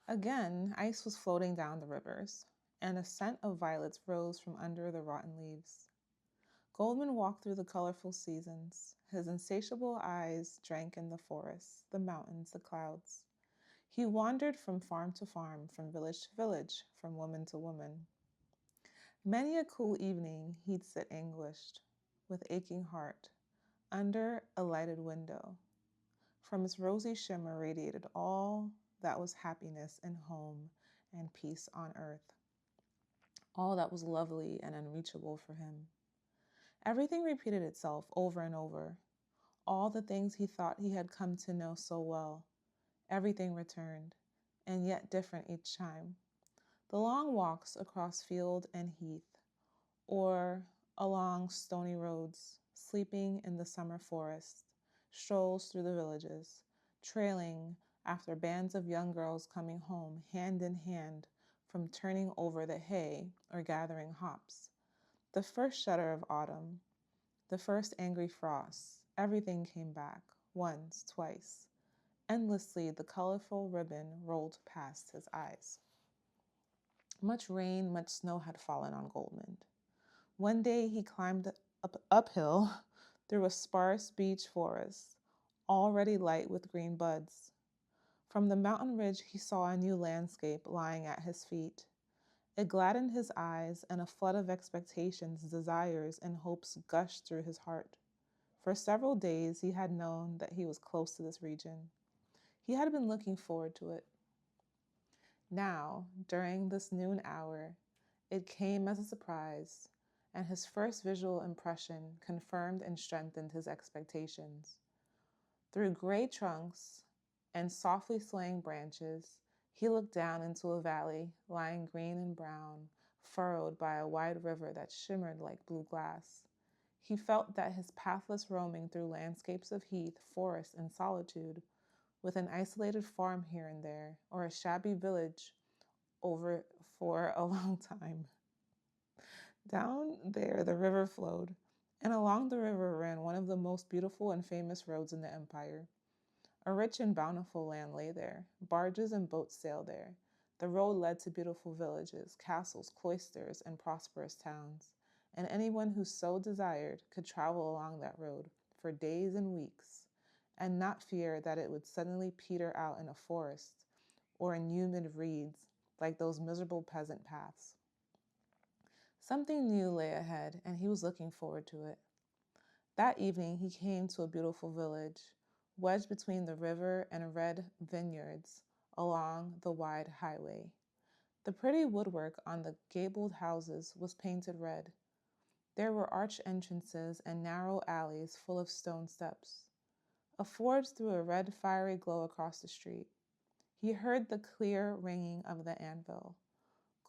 Again, ice was floating down the rivers, and a scent of violets rose from under the rotten leaves. Goldman walked through the colorful seasons. His insatiable eyes drank in the forests, the mountains, the clouds. He wandered from farm to farm, from village to village, from woman to woman. Many a cool evening he'd sit anguished, with aching heart, under a lighted window. From its rosy shimmer radiated all that was happiness and home and peace on earth, all that was lovely and unreachable for him. Everything repeated itself over and over. All the things he thought he had come to know so well, everything returned, and yet different each time. The long walks across field and heath, or along stony roads, sleeping in the summer forest, strolls through the villages, trailing after bands of young girls coming home hand in hand from turning over the hay or gathering hops. The first shudder of autumn, the first angry frosts, everything came back, once, twice. Endlessly, the colorful ribbon rolled past his eyes. Much rain, much snow had fallen on Goldmund. One day he climbed uphill through a sparse beech forest, already light with green buds. From the mountain ridge he saw a new landscape lying at his feet. It gladdened his eyes, and a flood of expectations, desires, and hopes gushed through his heart. For several days he had known that he was close to this region. He had been looking forward to it. Now, during this noon hour, it came as a surprise, and his first visual impression confirmed and strengthened his expectations. Through gray trunks and softly swaying branches, he looked down into a valley lying green and brown, furrowed by a wide river that shimmered like blue glass. He felt that his pathless roaming through landscapes of heath, forest, and solitude, with an isolated farm here and there, or a shabby village over for a long time. Down there, the river flowed, and along the river ran one of the most beautiful and famous roads in the empire. A rich and bountiful land lay there. Barges and boats sailed there. The road led to beautiful villages, castles, cloisters, and prosperous towns, and anyone who so desired could travel along that road for days and weeks, and not fear that it would suddenly peter out in a forest or in humid reeds like those miserable peasant paths. Something new lay ahead, and he was looking forward to it. That evening he came to a beautiful village, wedged between the river and red vineyards along the wide highway. The pretty woodwork on the gabled houses was painted red. There were arched entrances and narrow alleys full of stone steps. A forge threw a red fiery glow across the street. He heard the clear ringing of the anvil.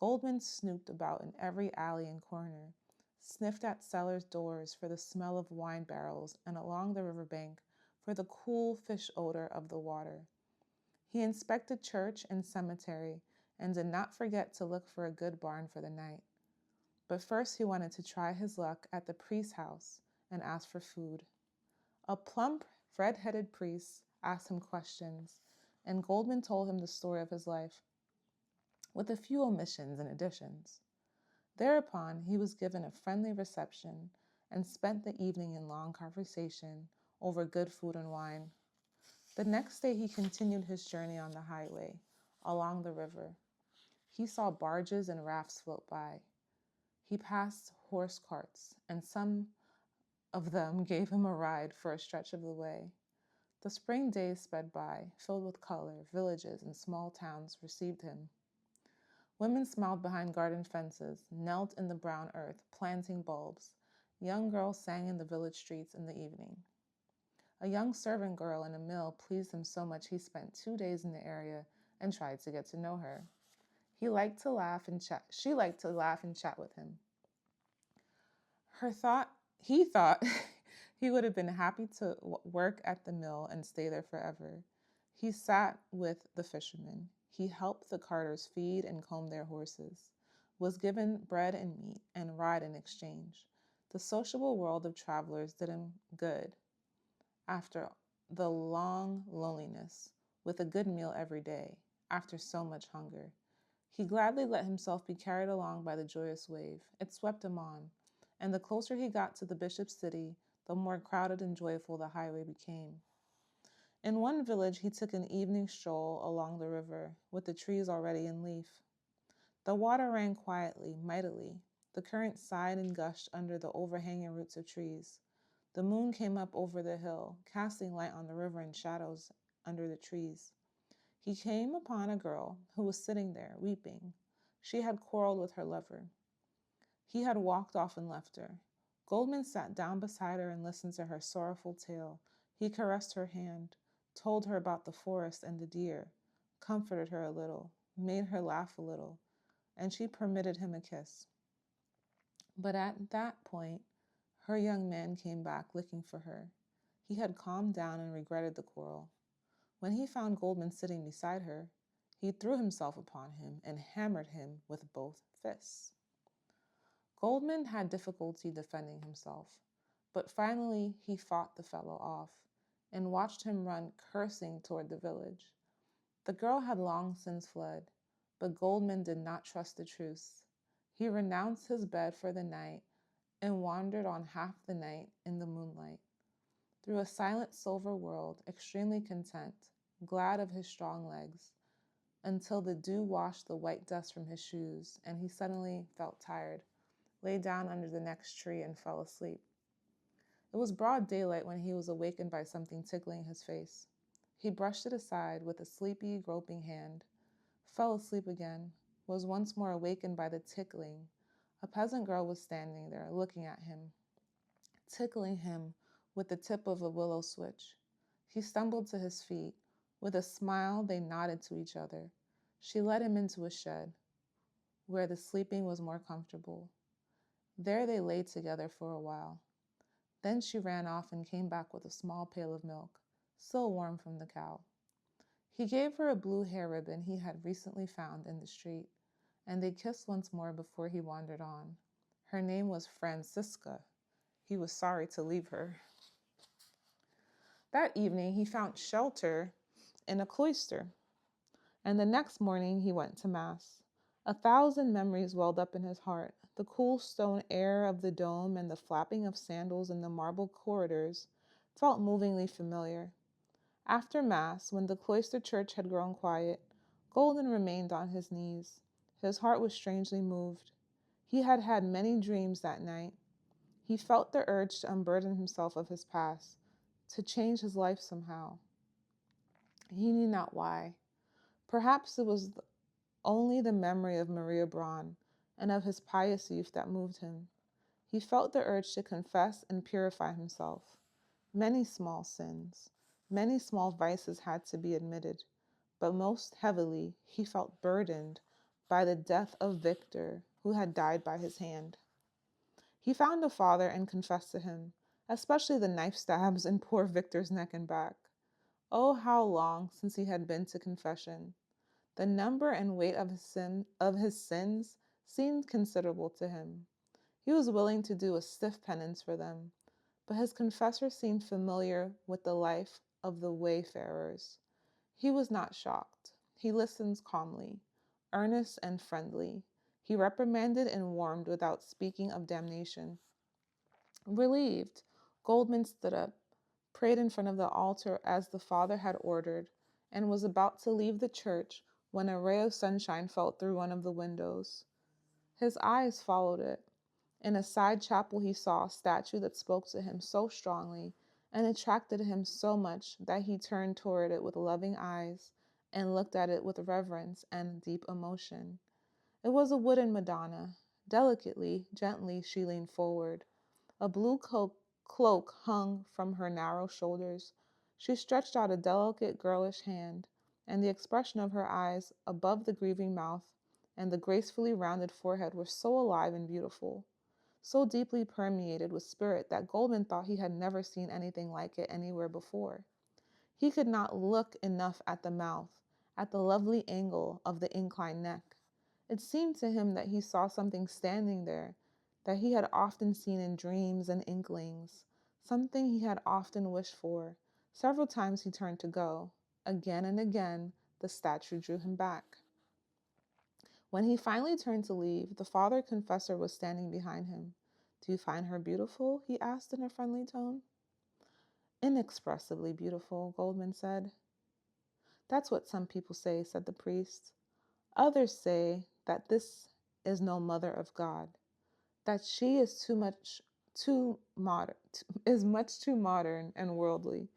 Goldman snooped about in every alley and corner, sniffed at cellars' doors for the smell of wine barrels, and along the riverbank for the cool fish odor of the water. He inspected church and cemetery and did not forget to look for a good barn for the night. But first he wanted to try his luck at the priest's house and ask for food. A plump, red-headed priest asked him questions, and Goldman told him the story of his life, with a few omissions and additions. Thereupon he was given a friendly reception and spent the evening in long conversation over good food and wine. The next day he continued his journey on the highway, along the river. He saw barges and rafts float by. He passed horse carts, and some of them gave him a ride for a stretch of the way. The spring days sped by, filled with color. Villages and small towns received him. Women smiled behind garden fences, knelt in the brown earth, planting bulbs. Young girls sang in the village streets in the evening. A young servant girl in a mill pleased him so much he spent 2 days in the area and tried to get to know her. She liked to laugh and chat with him. He thought he would have been happy to work at the mill and stay there forever. He sat with the fishermen. He helped the carters feed and comb their horses, was given bread and meat, and ride in exchange. The sociable world of travelers did him good after the long loneliness, with a good meal every day. after so much hunger. He gladly let himself be carried along by the joyous wave. It swept him on, and the closer he got to the bishop's city, the more crowded and joyful the highway became. In one village, he took an evening stroll along the river, with the trees already in leaf. The water ran quietly, mightily. The current sighed and gushed under the overhanging roots of trees. The moon came up over the hill, casting light on the river and shadows under the trees. He came upon a girl who was sitting there, weeping. She had quarreled with her lover. He had walked off and left her. Goldmund sat down beside her and listened to her sorrowful tale. He caressed her hand, told her about the forest and the deer, comforted her a little, made her laugh a little, and she permitted him a kiss. But at that point, her young man came back looking for her. He had calmed down and regretted the quarrel. When he found Goldmund sitting beside her, he threw himself upon him and hammered him with both fists. Goldmund had difficulty defending himself, but finally he fought the fellow off and watched him run cursing toward the village. The girl had long since fled, but Goldmund did not trust the truce. He renounced his bed for the night and wandered on half the night in the moonlight, through a silent silver world, extremely content, glad of his strong legs, until the dew washed the white dust from his shoes, and he suddenly felt tired, lay down under the next tree, and fell asleep. It was broad daylight when he was awakened by something tickling his face. He brushed it aside with a sleepy, groping hand, fell asleep again, was once more awakened by the tickling. A peasant girl was standing there, looking at him, tickling him with the tip of a willow switch. He stumbled to his feet. With a smile, they nodded to each other. She led him into a shed, where the sleeping was more comfortable. There they lay together for a while. Then she ran off and came back with a small pail of milk, still warm from the cow. He gave her a blue hair ribbon he had recently found in the street, and they kissed once more before he wandered on. Her name was Francisca. He was sorry to leave her. That evening he found shelter in a cloister, and the next morning he went to Mass. 1,000 memories welled up in his heart. The cool stone air of the dome and the flapping of sandals in the marble corridors felt movingly familiar. After Mass, when the cloister church had grown quiet, Goldmund remained on his knees. His heart was strangely moved. He had had many dreams that night. He felt the urge to unburden himself of his past, to change his life somehow. He knew not why. Perhaps it was only the memory of Maria Braun and of his pious youth that moved him. He felt the urge to confess and purify himself. Many small sins, many small vices had to be admitted, but most heavily he felt burdened by the death of Victor, who had died by his hand. He found a father and confessed to him, especially the knife stabs in poor Victor's neck and back. Oh, how long since he had been to confession! The number and weight of his sins seemed considerable to him. He was willing to do a stiff penance for them, but his confessor seemed familiar with the life of the wayfarers. He was not shocked. He listened calmly, earnest and friendly. He reprimanded and warned without speaking of damnation. Relieved, Goldmund stood up, prayed in front of the altar as the Father had ordered, and was about to leave the church when a ray of sunshine fell through one of the windows. His eyes followed it. In a side chapel he saw a statue that spoke to him so strongly and attracted him so much that he turned toward it with loving eyes and looked at it with reverence and deep emotion. It was a wooden Madonna. Delicately, gently, she leaned forward. A blue cloak hung from her narrow shoulders. She stretched out a delicate girlish hand, and the expression of her eyes above the grieving mouth and the gracefully rounded forehead were so alive and beautiful, so deeply permeated with spirit that Goldmund thought he had never seen anything like it anywhere before. He could not look enough at the mouth, at the lovely angle of the inclined neck. It seemed to him that he saw something standing there that he had often seen in dreams and inklings, something he had often wished for. Several times he turned to go. Again and again, The statue drew him back. When he finally turned to leave, the father confessor was standing behind him. "Do you find her beautiful?" he asked in a friendly tone. "Inexpressibly beautiful," Goldmund said. "That's what some people say," said the priest. "Others say that this is no mother of God, that she is too modern, is much too modern and worldly,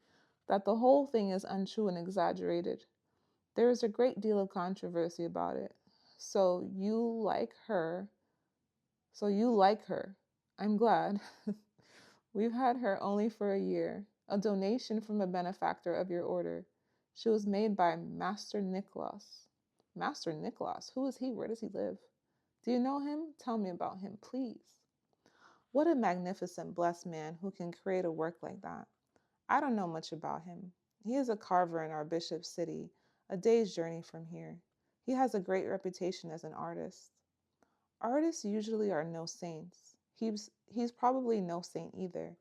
that the whole thing is untrue and exaggerated. There is a great deal of controversy about it. So you like her. So you like her. I'm glad. We've had her only for a year, a donation from a benefactor of your order. She was made by Master Nicholas." "Master Nicholas? Who is he? Where does he live?" "Do you know him? Tell me about him, please." "What a magnificent, blessed man who can create a work like that." "I don't know much about him. He is a carver in our bishop's city, a day's journey from here. He has a great reputation as an artist." "Artists usually are no saints. He's probably no saint either,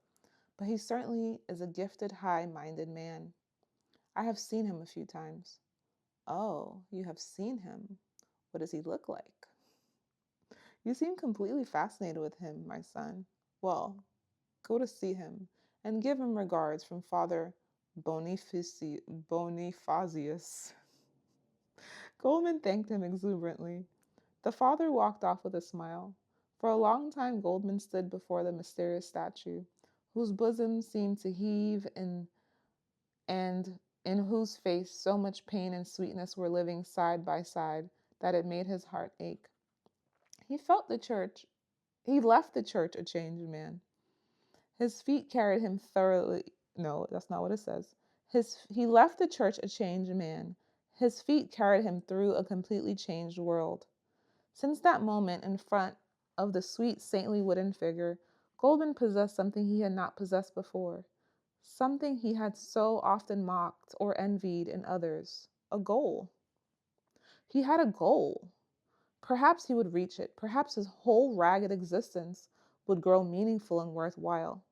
but he certainly is a gifted, high-minded man. I have seen him a few times." "Oh, you have seen him. What does he look like?" "You seem completely fascinated with him, my son. Well, go to see him, and give him regards from Father Bonifacius." Goldmund thanked him exuberantly. The father walked off with a smile. For a long time Goldmund stood before the mysterious statue, whose bosom seemed to heave and in whose face so much pain and sweetness were living side by side that it made his heart ache. He left the church a changed man. His feet carried him thoroughly. No, that's not what it says. He left the church a changed man. His feet carried him through a completely changed world. Since that moment, in front of the sweet, saintly wooden figure, Goldmund possessed something he had not possessed before, something he had so often mocked or envied in others: a goal. He had a goal. Perhaps he would reach it. Perhaps his whole ragged existence would grow meaningful and worthwhile.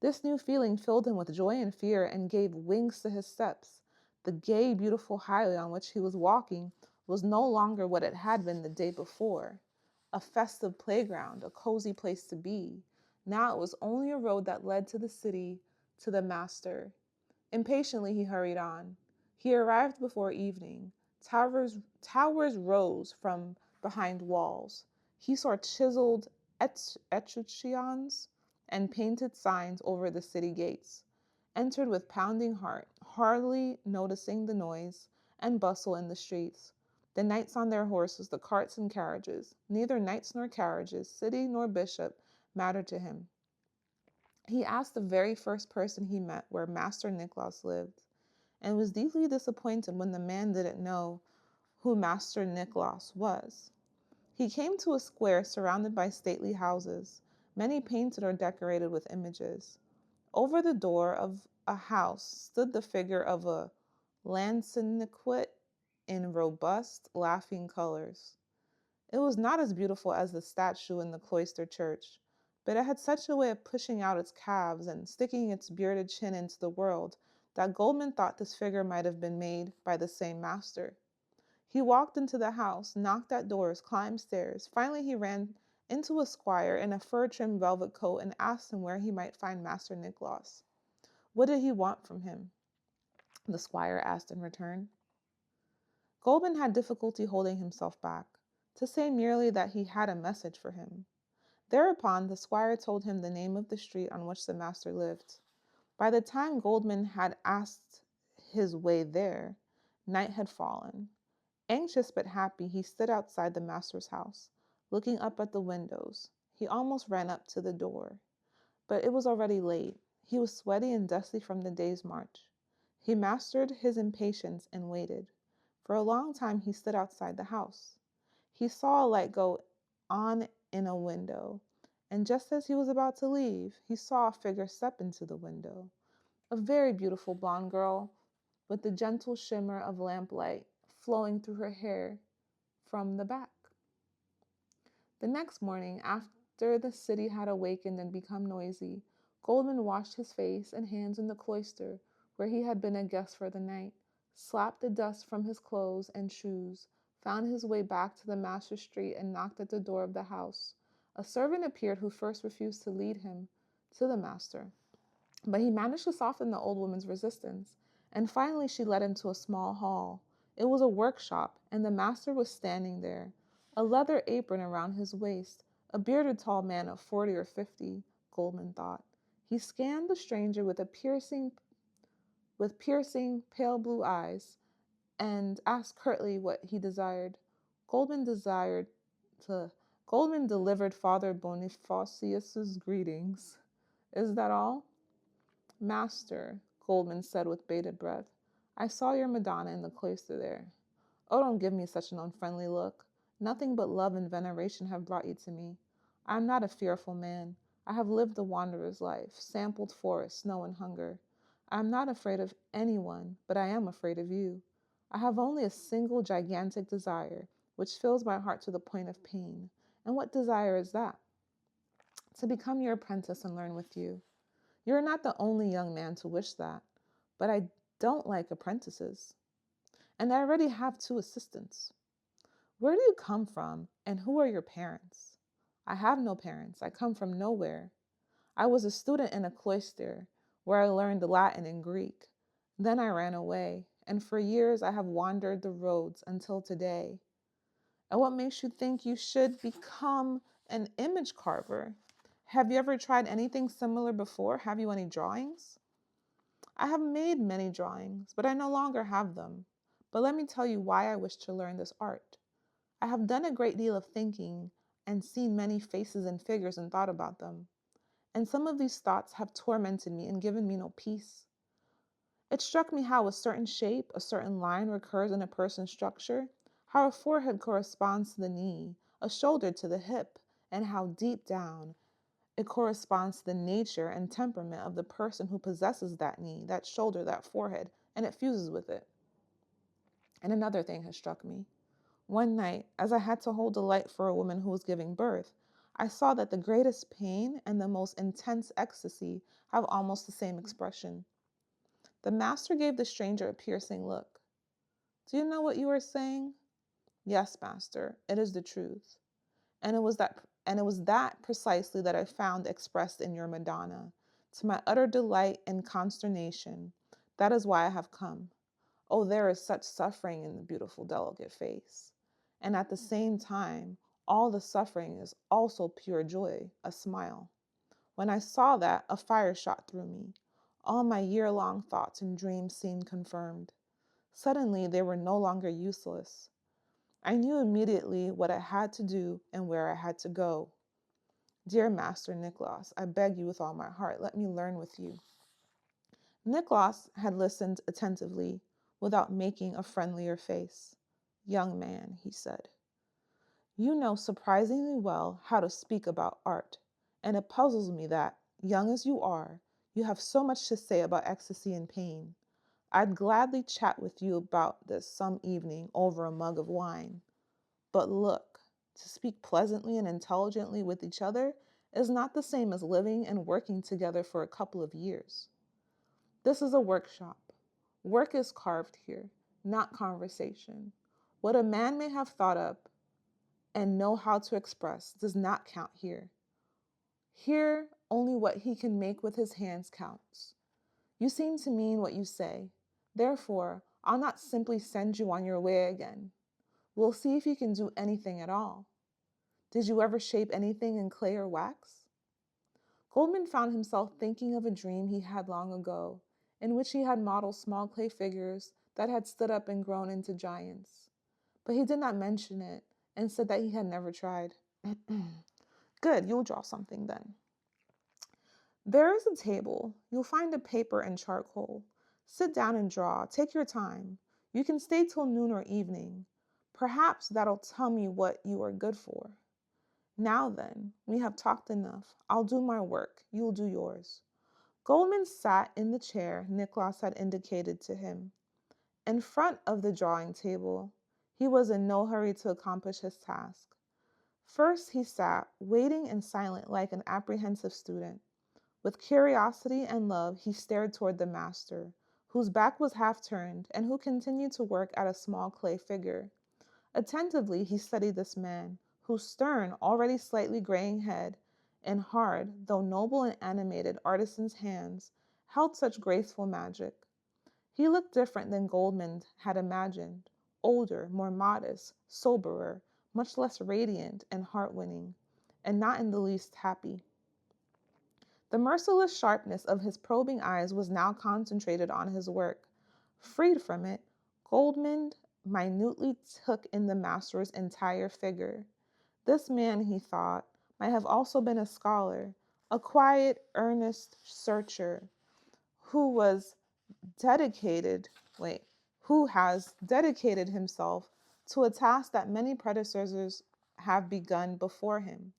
This new feeling filled him with joy and fear and gave wings to his steps. The gay, beautiful highway on which he was walking was no longer what it had been the day before, a festive playground, a cozy place to be. Now it was only a road that led to the city, to the master. Impatiently he hurried on. He arrived before evening. Towers rose from behind walls. He saw chiseled escutcheons and painted signs over the city gates. Entered with pounding heart, hardly noticing the noise and bustle in the streets. The knights on their horses, the carts and carriages. Neither knights nor carriages, city nor bishop, mattered to him. He asked the very first person he met where Master Nicholas lived, and was deeply disappointed when the man didn't know who Master Nicholas was. He came to a square surrounded by stately houses, many painted or decorated with images. Over the door of a house stood the figure of a Lansiniquet in robust, laughing colors. It was not as beautiful as the statue in the cloister church, but it had such a way of pushing out its calves and sticking its bearded chin into the world that Goldmund thought this figure might have been made by the same master. He walked into the house, knocked at doors, climbed stairs. Finally he ran into a squire in a fur-trimmed velvet coat and asked him where he might find Master Nicholas. What did he want from him? The squire asked in return. Goldmund had difficulty holding himself back, to say merely that he had a message for him. Thereupon the squire told him the name of the street on which the master lived. By the time Goldmund had asked his way there, night had fallen. Anxious but happy, he stood outside the master's house, looking up at the windows. He almost ran up to the door, but it was already late. He was sweaty and dusty from the day's march. He mastered his impatience and waited. For a long time he stood outside the house. He saw a light go on in a window, and just as he was about to leave, he saw a figure step into the window. A very beautiful blonde girl with the gentle shimmer of lamplight flowing through her hair from the back. The next morning, after the city had awakened and become noisy, Goldmund washed his face and hands in the cloister, where he had been a guest for the night. slapped the dust from his clothes and shoes, found his way back to the master street, and knocked at the door of the house. A servant appeared who first refused to lead him to the master, but he managed to soften the old woman's resistance, and finally she led him to a small hall. It was a workshop, and the master was standing there, a leather apron around his waist, a bearded tall man of 40 or 50, Goldmund thought. He scanned the stranger with piercing, pale blue eyes, and asked curtly what he desired. Goldmund desired to Goldmund delivered Father Bonifacius's greetings. Is that all? Master, Goldmund said with bated breath, I saw your Madonna in the cloister there. Oh, don't give me such an unfriendly look. Nothing but love and veneration have brought you to me. I am not a fearful man. I have lived the wanderer's life, sampled forest, snow, and hunger. I am not afraid of anyone, but I am afraid of you. I have only a single gigantic desire, which fills my heart to the point of pain. And what desire is that? To become your apprentice and learn with you. You are not the only young man to wish that, but I don't like apprentices. And I already have 2 assistants. Where do you come from, and who are your parents? I have no parents. I come from nowhere. I was a student in a cloister where I learned Latin and Greek. Then I ran away, and for years I have wandered the roads until today. And what makes you think you should become an image carver? Have you ever tried anything similar before? Have you any drawings? I have made many drawings, but I no longer have them. But let me tell you why I wish to learn this art. I have done a great deal of thinking and seen many faces and figures and thought about them. And some of these thoughts have tormented me and given me no peace. It struck me how a certain shape, a certain line recurs in a person's structure, how a forehead corresponds to the knee, a shoulder to the hip, and how deep down it corresponds to the nature and temperament of the person who possesses that knee, that shoulder, that forehead, and it fuses with it. And another thing has struck me. One night, as I had to hold a light for a woman who was giving birth, I saw that the greatest pain and the most intense ecstasy have almost the same expression. The master gave the stranger a piercing look. Do you know what you are saying? Yes, master, it is the truth. And it was that precisely that I found expressed in your Madonna. To my utter delight and consternation, that is why I have come. Oh, there is such suffering in the beautiful, delicate face. And at the same time, all the suffering is also pure joy, a smile. When I saw that, a fire shot through me. All my year-long thoughts and dreams seemed confirmed. Suddenly, they were no longer useless. I knew immediately what I had to do and where I had to go. Dear Master Nicholas, I beg you with all my heart, let me learn with you. Nicholas had listened attentively, without making a friendlier face. Young man, he said, you know surprisingly well how to speak about art, and it puzzles me that, young as you are, you have so much to say about ecstasy and pain. I'd gladly chat with you about this some evening over a mug of wine. But look, to speak pleasantly and intelligently with each other is not the same as living and working together for a couple of years. This is a workshop. Work is carved here, not conversation. What a man may have thought up and know how to express does not count here. Here, only what he can make with his hands counts. You seem to mean what you say. Therefore, I'll not simply send you on your way again. We'll see if you can do anything at all. Did you ever shape anything in clay or wax? Goldmund found himself thinking of a dream he had long ago, in which he had modeled small clay figures that had stood up and grown into giants. But he did not mention it and said that he had never tried. Good, you'll draw something then. There is a table. You'll find a paper and charcoal. Sit down and draw. Take your time. You can stay till noon or evening. Perhaps that'll tell me what you are good for. Now then, we have talked enough. I'll do my work. You'll do yours. Goldmund sat in the chair Nicholas had indicated to him. In front of the drawing table, he was in no hurry to accomplish his task. First he sat, waiting and silent like an apprehensive student. With curiosity and love, he stared toward the master, whose back was half turned and who continued to work at a small clay figure. Attentively he studied this man, whose stern, already slightly graying head, and hard, though noble and animated artisan's hands, held such graceful magic. He looked different than Goldmund had imagined, older, more modest, soberer, much less radiant and heart-winning, and not in the least happy. The merciless sharpness of his probing eyes was now concentrated on his work. Freed from it, Goldmund minutely took in the master's entire figure. This man, he thought, might have also been a scholar, a quiet, earnest searcher who was dedicated, wait, who has dedicated himself to a task that many predecessors have begun before him,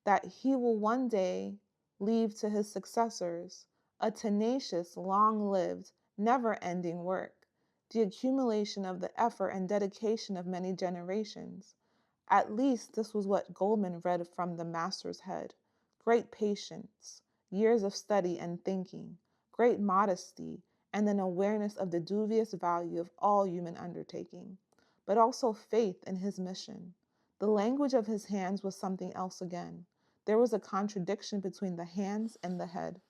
that he will one day leave to his successors, a tenacious, long-lived, never-ending work, the accumulation of the effort and dedication of many generations. At least this was what Goldmund read from the master's head. Great patience, years of study and thinking, great modesty, and an awareness of the dubious value of all human undertaking, but also faith in his mission. The language of his hands was something else again. There was a contradiction between the hands and the head.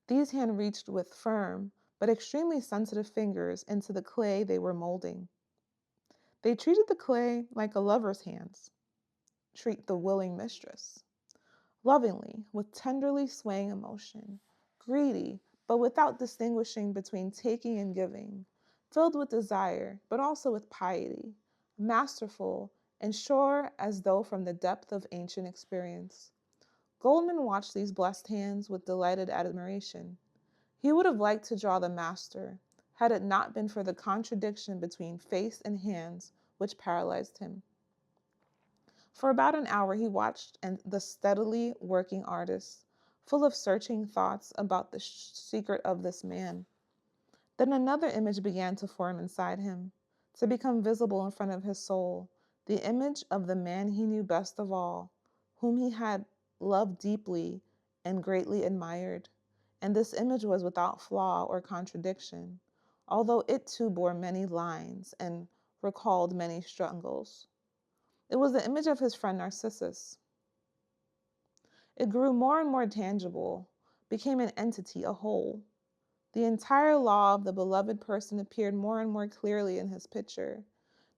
These hands reached with firm, but extremely sensitive fingers into the clay they were molding. They treated the clay like a lover's hands treat the willing mistress, lovingly, with tenderly swaying emotion, greedy, but without distinguishing between taking and giving, filled with desire, but also with piety, masterful, and sure as though from the depth of ancient experience. Goldmund watched these blessed hands with delighted admiration. He would have liked to draw the master, had it not been for the contradiction between face and hands which paralyzed him. For about an hour he watched the steadily working artist, full of searching thoughts about the secret of this man. Then another image began to form inside him, to become visible in front of his soul, the image of the man he knew best of all, whom he had loved deeply and greatly admired. And this image was without flaw or contradiction, although it too bore many lines and recalled many struggles. It was the image of his friend Narcissus. It grew more and more tangible, became an entity, a whole. The entire law of the beloved person appeared more and more clearly in his picture.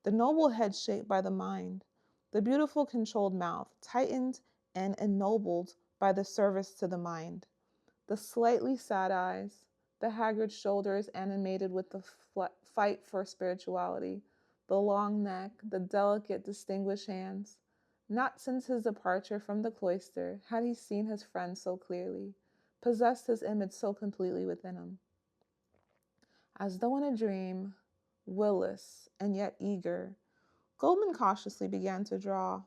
The noble head shaped by the mind, the beautiful controlled mouth, tightened and ennobled by the service to the mind, the slightly sad eyes, the haggard shoulders animated with the fight for spirituality, the long neck, the delicate, distinguished hands. Not since his departure from the cloister had he seen his friend so clearly, possessed his image so completely within him. As though in a dream, willless and yet eager, Goldmund cautiously began to draw.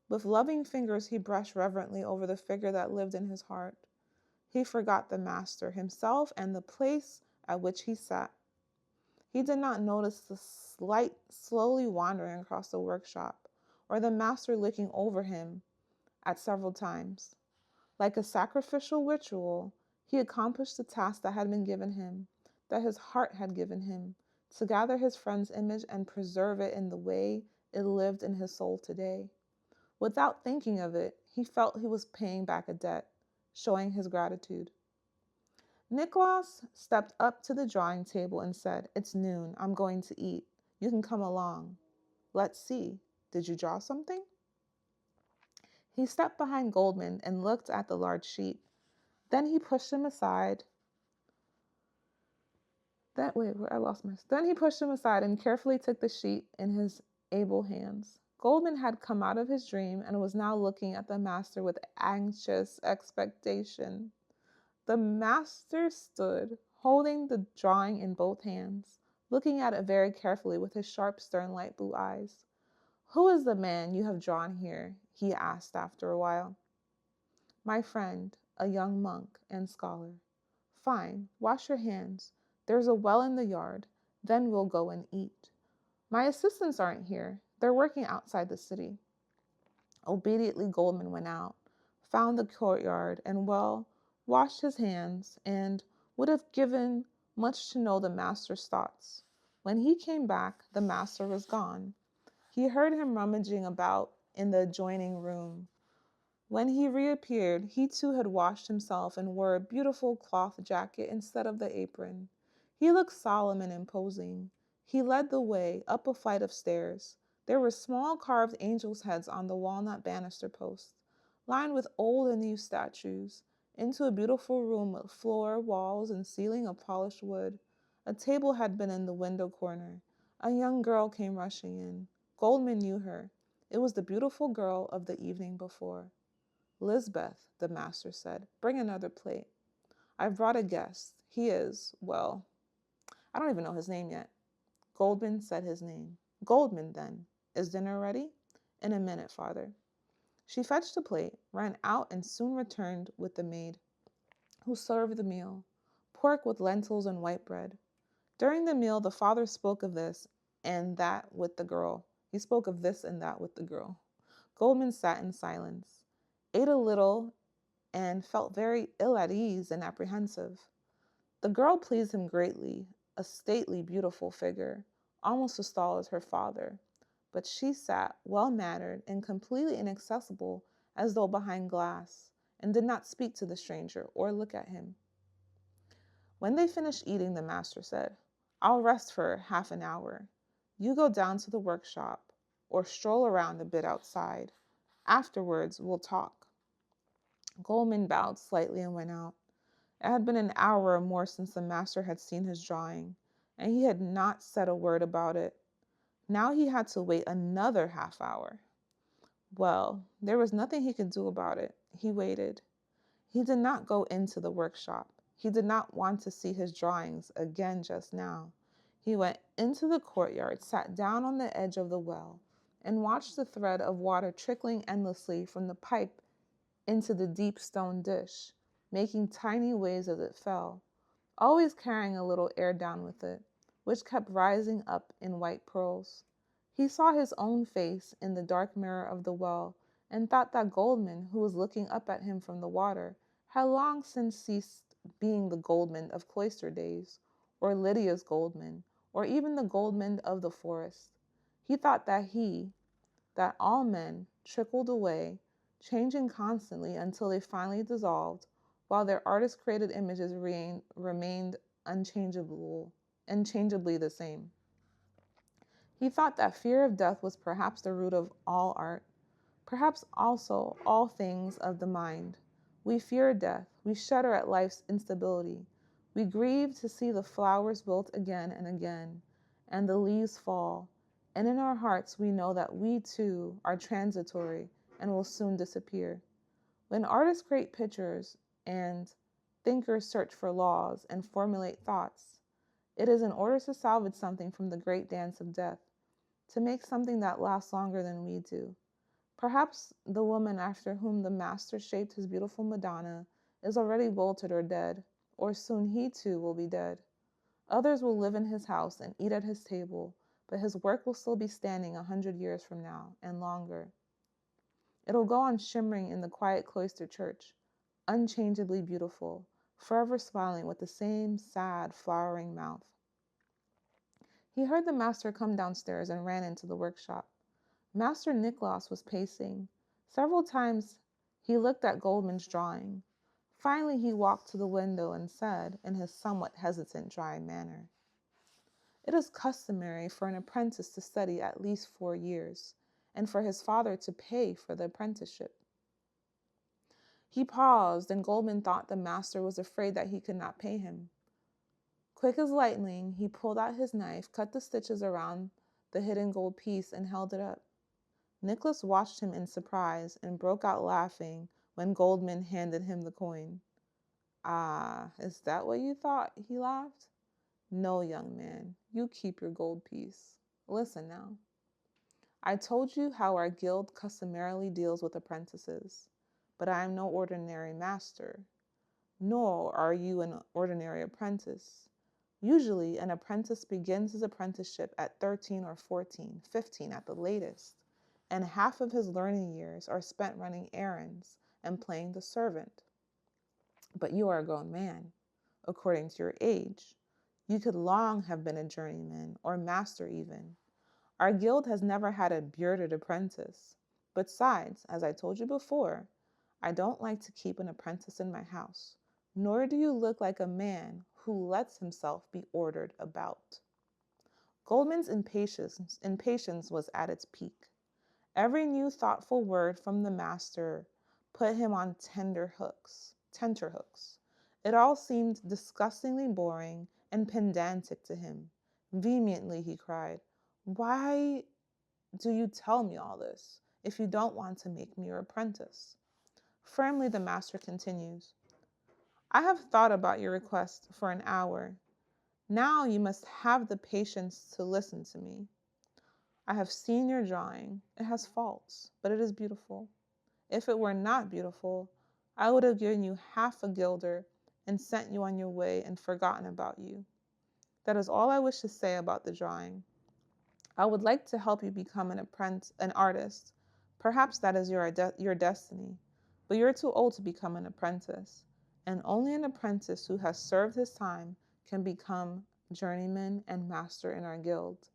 With loving fingers he brushed reverently over the figure that lived in his heart. He forgot the master, himself, and the place at which he sat. He did not notice the light slowly wandering across the workshop, or the master looking over him at several times. Like a sacrificial ritual, he accomplished the task that had been given him, that his heart had given him, to gather his friend's image and preserve it in the way it lived in his soul today. Without thinking of it, he felt he was paying back a debt, showing his gratitude. Nicholas stepped up to the drawing table and said, "It's noon. I'm going to eat. You can come along. Let's see. Did you draw something?" He stepped behind Goldmund and looked at the large sheet. Then he pushed him aside. Then he pushed him aside and carefully took the sheet in his able hands. Goldmund had come out of his dream and was now looking at the master with anxious expectation. The master stood, holding the drawing in both hands, looking at it very carefully with his sharp, stern, light blue eyes. "Who is the man you have drawn here?" he asked after a while. "My friend, a young monk and scholar." "Fine. Wash your hands. There's a well in the yard. Then we'll go and eat." "My assistants aren't here. They're working outside the city." Obediently Goldmund went out, found the courtyard, and washed his hands, and would have given much to know the master's thoughts. When he came back, the master was gone. He heard him rummaging about in the adjoining room. When he reappeared, he too had washed himself and wore a beautiful cloth jacket instead of the apron. He looked solemn and imposing. He led the way up a flight of stairs. There were small carved angels' heads on the walnut banister posts, lined with old and new statues, into a beautiful room with floor, walls, and ceiling of polished wood. A table had been in the window corner. A young girl came rushing in. Goldmund knew her. It was the beautiful girl of the evening before. "Lisbeth," the master said, "bring another plate. I've brought a guest. He is, well, I don't even know his name yet." Goldmund said his name. "Goldmund, then. Is dinner ready?" "In a minute, father." She fetched a plate, ran out, and soon returned with the maid, who served the meal, pork with lentils and white bread. During the meal, the father spoke of this and that with the girl. He spoke of this and that with the girl. Goldmund sat in silence, ate a little, and felt very ill at ease and apprehensive. The girl pleased him greatly, a stately, beautiful figure, almost as tall as her father. But she sat, well-mannered and completely inaccessible, as though behind glass, and did not speak to the stranger or look at him. When they finished eating, the master said, "I'll rest for half an hour. You go down to the workshop, or stroll around a bit outside. Afterwards, we'll talk." Goldmund bowed slightly and went out. It had been an hour or more since the master had seen his drawing, and he had not said a word about it. Now he had to wait another half hour. Well, there was nothing he could do about it. He waited. He did not go into the workshop. He did not want to see his drawings again just now. He went into the courtyard, sat down on the edge of the well, and watched the thread of water trickling endlessly from the pipe into the deep stone dish, making tiny waves as it fell, always carrying a little air down with it, which kept rising up in white pearls. He saw his own face in the dark mirror of the well, and thought that Goldmund, who was looking up at him from the water, had long since ceased being the Goldmund of cloister days, or Lydia's Goldmund, or even the Goldmund of the forest. He thought that all men trickled away, changing constantly until they finally dissolved, while their artist-created images remained unchangeably the same. He thought that fear of death was perhaps the root of all art, perhaps also all things of the mind. We fear death, we shudder at life's instability, we grieve to see the flowers wilt again and again, and the leaves fall, and in our hearts we know that we too are transitory and will soon disappear. When artists create pictures and thinkers search for laws and formulate thoughts, it is in order to salvage something from the great dance of death, to make something that lasts longer than we do. Perhaps the woman after whom the master shaped his beautiful Madonna is already bolted or dead, or soon he too will be dead. Others will live in his house and eat at his table, but his work will still be standing 100 years from now, and longer. It'll go on shimmering in the quiet cloister church, unchangeably beautiful, forever smiling with the same sad, flowering mouth. He heard the master come downstairs and ran into the workshop. Master Nicholas was pacing. Several times he looked at Goldmund's drawing. Finally he walked to the window and said, in his somewhat hesitant, dry manner, "It is customary for an apprentice to study at least 4 years, and for his father to pay for the apprenticeship." He paused, and Goldmund thought the master was afraid that he could not pay him. Quick as lightning, he pulled out his knife, cut the stitches around the hidden gold piece, and held it up. Nicholas watched him in surprise and broke out laughing when Goldmund handed him the coin. "Ah, is that what you thought?" he laughed. "No, young man, you keep your gold piece. Listen now. I told you how our guild customarily deals with apprentices, but I am no ordinary master, nor are you an ordinary apprentice. Usually, an apprentice begins his apprenticeship at 13 or 14, 15 at the latest, and half of his learning years are spent running errands and playing the servant. But you are a grown man, according to your age. You could long have been a journeyman or master even. Our guild has never had a bearded apprentice. Besides, as I told you before, I don't like to keep an apprentice in my house, nor do you look like a man who lets himself be ordered about. Goldmund's impatience was at its peak. Every new thoughtful word from the master put him on tenterhooks. It all seemed disgustingly boring and pedantic to him. Vehemently he cried, "Why do you tell me all this if you don't want to make me your apprentice?" Firmly the master continues, "I have thought about your request for an hour. Now you must have the patience to listen to me. I have seen your drawing. It has faults, but it is beautiful. If it were not beautiful, I would have given you half a guilder and sent you on your way and forgotten about you. That is all I wish to say about the drawing. I would like to help you become an artist. Perhaps that is your destiny, but you're too old to become an apprentice, and only an apprentice who has served his time can become journeyman and master in our guild.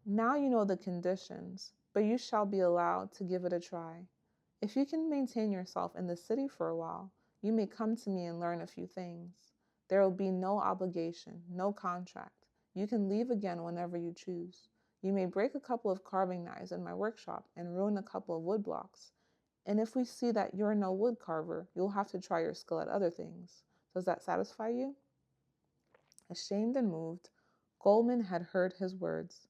Now you know the conditions, but you shall be allowed to give it a try. If you can maintain yourself in the city for a while, you may come to me and learn a few things. There will be no obligation, no contract. You can leave again whenever you choose. You may break a couple of carving knives in my workshop and ruin a couple of wood blocks. And if we see that you're no wood carver, you'll have to try your skill at other things. Does that satisfy you?" Ashamed and moved, Goldmund had heard his words.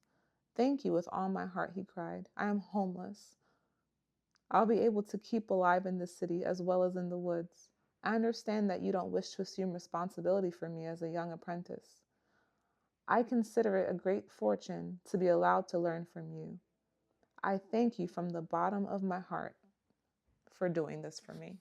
"Thank you with all my heart," he cried. "I am homeless. I'll be able to keep alive in the city as well as in the woods. I understand that you don't wish to assume responsibility for me as a young apprentice. I consider it a great fortune to be allowed to learn from you. I thank you from the bottom of my heart for doing this for me."